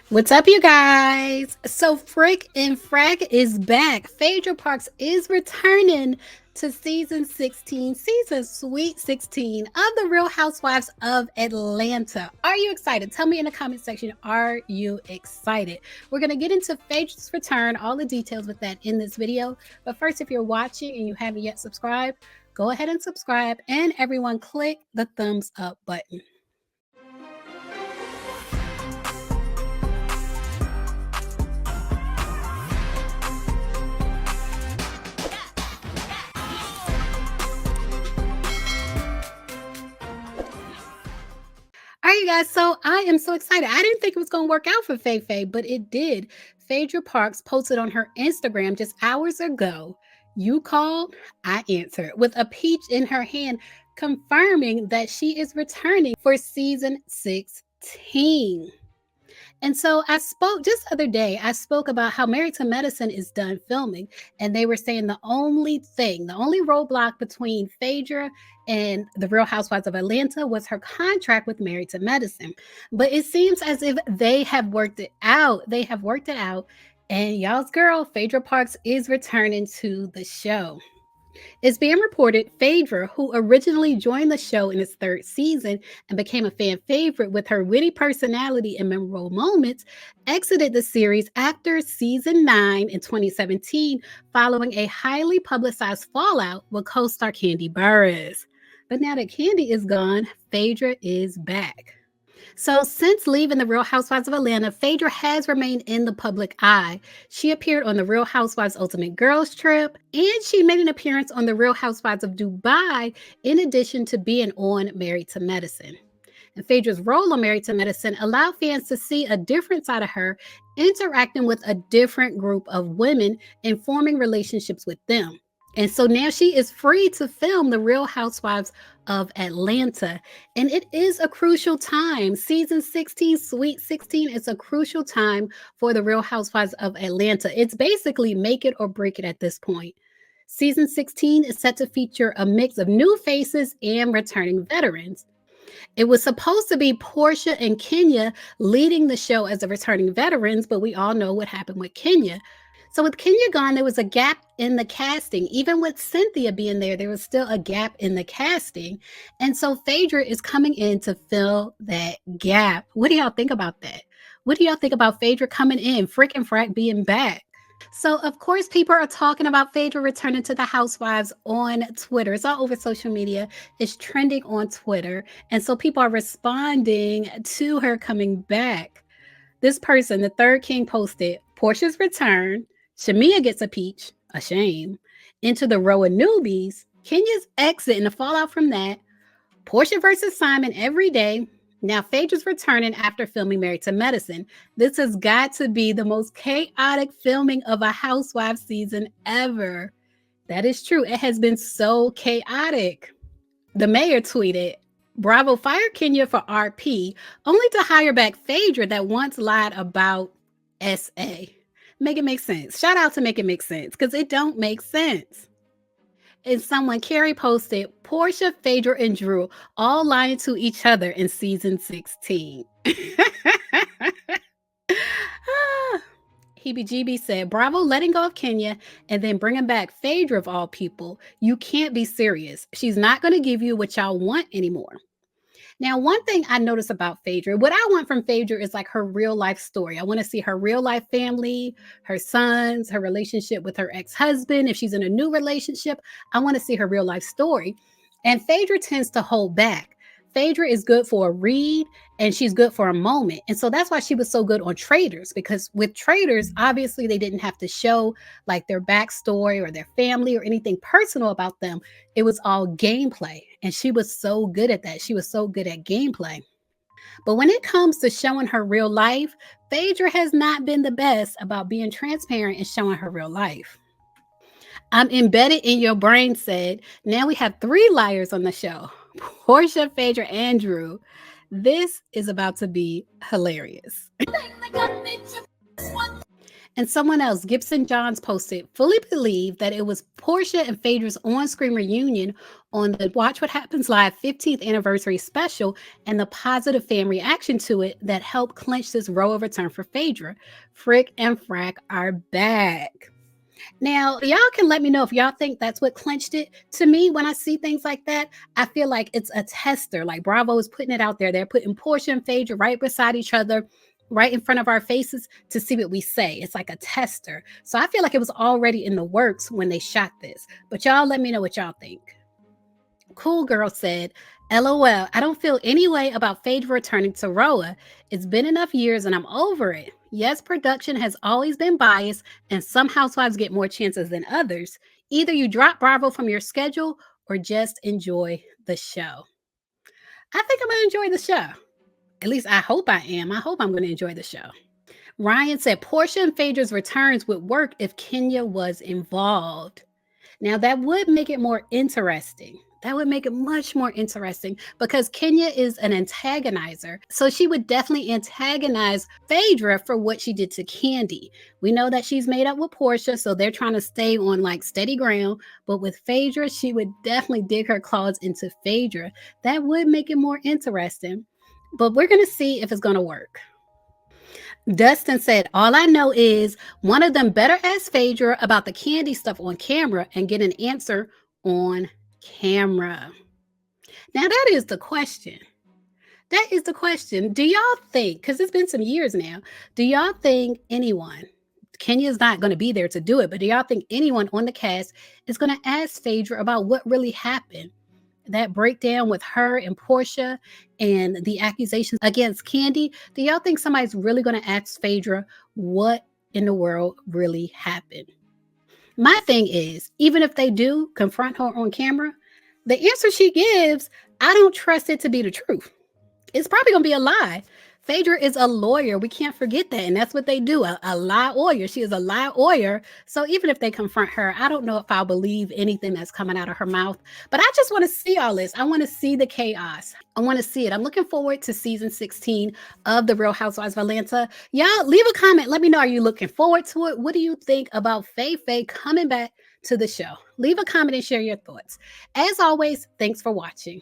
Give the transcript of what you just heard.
What's up, you guys? So, Frick and Frack is back. Phaedra Parks is returning to season 16, season sweet 16 of The Real Housewives of Atlanta. Are you excited? Tell me in the comment section, are you excited? We're going to get into Phaedra's return, all the details with that in this video. But first, if you're watching and you haven't yet subscribed, go ahead and subscribe, and everyone click the thumbs up button. All right, you guys. So I am so excited. I didn't think it was going to work out for Faye, but it did. Phaedra Parks posted on her Instagram just hours ago. You called, I answered, with a peach in her hand, confirming that she is returning for season 16. And so I spoke just the other day, I spoke about how Married to Medicine is done filming. And they were saying the only roadblock between Phaedra and the Real Housewives of Atlanta was her contract with Married to Medicine. But it seems as if they have worked it out. And y'all's girl, Phaedra Parks, is returning to the show. It's being reported Phaedra, who originally joined the show in its third season and became a fan favorite with her witty personality and memorable moments, exited the series after season 9 in 2017 following a highly publicized fallout with co-star Kandi Burruss. But now that Kandi is gone, Phaedra is back. So, since leaving the Real Housewives of Atlanta, Phaedra has remained in the public eye. She appeared on the Real Housewives Ultimate Girls Trip, and she made an appearance on the Real Housewives of Dubai, in addition to being on Married to Medicine. And Phaedra's role on Married to Medicine allowed fans to see a different side of her, interacting with a different group of women and forming relationships with them. And so now she is free to film The Real Housewives of Atlanta. And it is a crucial time. Season 16, Sweet 16, is a crucial time for The Real Housewives of Atlanta. It's basically make it or break it at this point. Season 16 is set to feature a mix of new faces and returning veterans. It was supposed to be Portia and Kenya leading the show as the returning veterans, but we all know what happened with Kenya. So with Kenya gone, there was a gap in the casting. Even with Cynthia being there was still a gap in the casting. And so Phaedra is coming in to fill that gap. What do y'all think about that? What do y'all think about Phaedra coming in, Frick and Frack being back? So, of course, people are talking about Phaedra returning to the Housewives on Twitter. It's all over social media. It's trending on Twitter. And so people are responding to her coming back. This person, the Third King, posted, Portia's return, Shamia gets a peach, a shame, into the RHOA newbies, Kenya's exit and the fallout from that, Portia versus Simon every day. Now Phaedra's returning after filming Married to Medicine. This has got to be the most chaotic filming of a Housewives season ever. That is true. It has been so chaotic. The mayor tweeted, Bravo fired Kenya for RP, only to hire back Phaedra that once lied about SA. Make it make sense. Shout out to Make It Make Sense, because it don't make sense. And someone, Carrie, posted, Portia, Phaedra, and Drew all lying to each other in season 16. Heebie-jeebie said, Bravo letting go of Kenya and then bringing back Phaedra of all people. You can't be serious. She's not going to give you what y'all want anymore. Now, one thing I notice about Phaedra, what I want from Phaedra is like her real life story. I want to see her real life family, her sons, her relationship with her ex-husband. If she's in a new relationship, I want to see her real life story. And Phaedra tends to hold back. Phaedra is good for a read and she's good for a moment. And so that's why she was so good on Traitors, because with Traitors, obviously they didn't have to show like their backstory or their family or anything personal about them. It was all gameplay. And she was so good at that. She was so good at gameplay. But when it comes to showing her real life, Phaedra has not been the best about being transparent and showing her real life. I'm embedded in your brain said, now we have 3 liars on the show. Portia, Phaedra, and Drew. This is about to be hilarious. And someone else, Gibson Johns, posted, fully believe that it was Portia and Phaedra's on-screen reunion on the Watch What Happens Live 15th anniversary special and the positive fan reaction to it that helped clinch this RHOA return for Phaedra. Frick and Frack are back. Now, y'all can let me know if y'all think that's what clinched it. To me, when I see things like that, I feel like it's a tester. Like Bravo is putting it out there. They're putting Portia and Phaedra right beside each other, right in front of our faces to see what we say. It's like a tester. So I feel like it was already in the works when they shot this. But y'all let me know what y'all think. Cool Girl said, LOL, I don't feel any way about Phaedra returning to RHOA. It's been enough years and I'm over it. Yes, production has always been biased and some housewives get more chances than others. Either you drop Bravo from your schedule or just enjoy the show. I think I'm going to enjoy the show. At least I hope I am. I hope I'm going to enjoy the show. Ryan said Portia and Phaedra's returns would work if Kenya was involved. Now, that would make it more interesting. That would make it much more interesting because Kenya is an antagonizer. So she would definitely antagonize Phaedra for what she did to Candy. We know that she's made up with Portia, so they're trying to stay on like steady ground. But with Phaedra, she would definitely dig her claws into Phaedra. That would make it more interesting. But we're going to see if it's going to work. Dustin said, all I know is one of them better ask Phaedra about the Candy stuff on camera and get an answer on camera. Now, that is the question. That is the question. Do y'all think, because it's been some years now, do y'all think anyone, Kenya's not going to be there to do it, but do y'all think anyone on the cast is going to ask Phaedra about what really happened? That breakdown with her and Portia and the accusations against Candy, do y'all think somebody's really going to ask Phaedra what in the world really happened? My thing is, even if they do confront her on camera, the answer she gives, I don't trust it to be the truth. It's probably going to be a lie. Phaedra is a lawyer. We can't forget that. And that's what they do, a lie lawyer. She is a lie lawyer. So even if they confront her, I don't know if I'll believe anything that's coming out of her mouth. But I just want to see all this. I want to see the chaos. I want to see it. I'm looking forward to season 16 of The Real Housewives of Atlanta. Y'all leave a comment. Let me know, are you looking forward to it? What do you think about Faye coming back to the show? Leave a comment and share your thoughts. As always, thanks for watching.